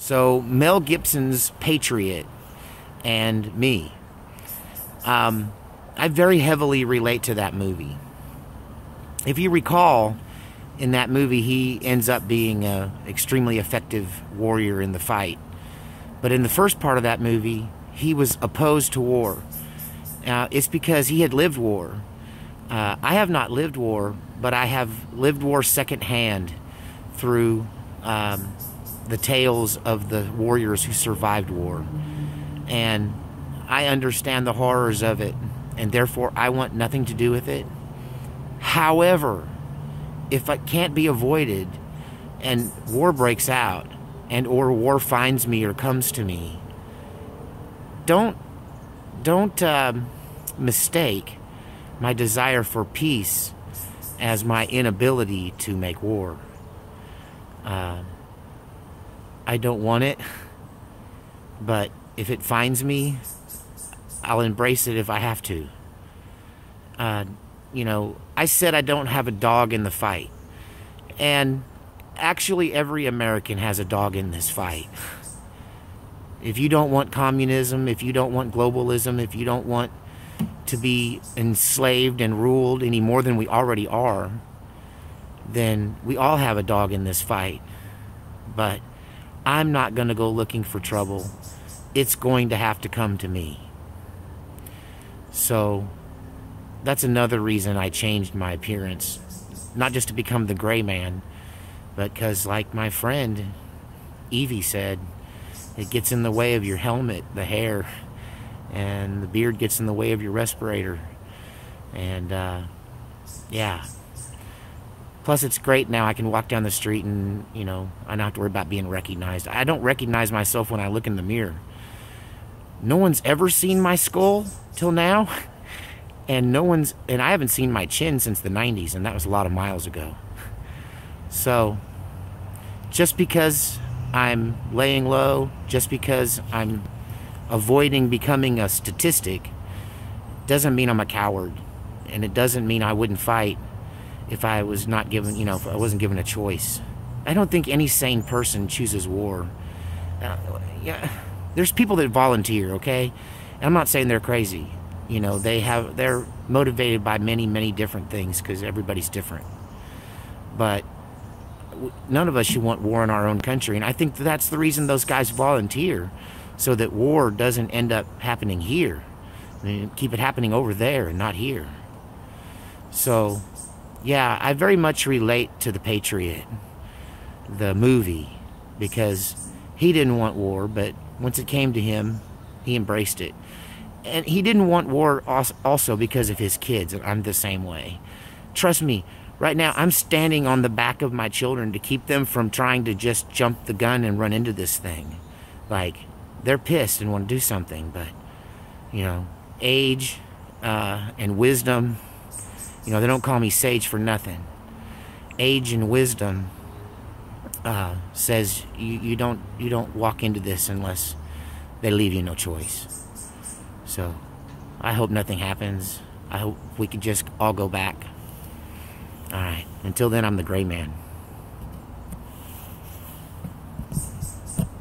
So Mel Gibson's Patriot and me. I very heavily relate to that movie. If you recall, in that movie, he ends up being an extremely effective warrior in the fight. But in the first part of that movie, he was opposed to war. It's because he had lived war. I have not lived war, but I have lived war secondhand through the tales of the warriors who survived war. And I understand the horrors of it, and therefore I want nothing to do with it. However, if it can't be avoided and war breaks out and or war finds me or comes to me, don't mistake my desire for peace as my inability to make war. I don't want it, but if it finds me, I'll embrace it if I have to. You know, I said I don't have a dog in the fight. And actually every American has a dog in this fight. If you don't want communism, if you don't want globalism, if you don't want to be enslaved and ruled any more than we already are, then we all have a dog in this fight. But I'm not going to go looking for trouble. It's going to have to come to me. So that's another reason I changed my appearance. Not just to become the gray man, but because, like my friend Evie said, it gets in the way of your helmet, the hair, and the beard gets in the way of your respirator. And yeah. Plus, it's great now. I can walk down the street and, you know, I don't have to worry about being recognized. I don't recognize myself when I look in the mirror. No one's ever seen my skull till now. And I haven't seen my chin since the 90s, and that was a lot of miles ago. So, just because I'm laying low, just because I'm avoiding becoming a statistic, doesn't mean I'm a coward. And it doesn't mean I wouldn't fight if I was not given, you know, if I wasn't given a choice. I don't think any sane person chooses war. Yeah, there's people that volunteer, okay? And I'm not saying they're crazy. You know, they're motivated by many, many different things because everybody's different. But none of us should want war in our own country. And I think that's the reason those guys volunteer, so that war doesn't end up happening here. I mean, keep it happening over there and not here. So, yeah, I very much relate to the Patriot, the movie, because he didn't want war, but once it came to him, he embraced it. And he didn't want war also because of his kids. I'm the same way. Trust me, right now I'm standing on the back of my children to keep them from trying to just jump the gun and run into this thing. Like, they're pissed and want to do something, but, you know, age and wisdom, you know, they don't call me sage for nothing. Age and wisdom says you don't walk into this unless they leave you no choice. So, I hope nothing happens. I hope we could just all go back. Alright, until then, I'm the gray man.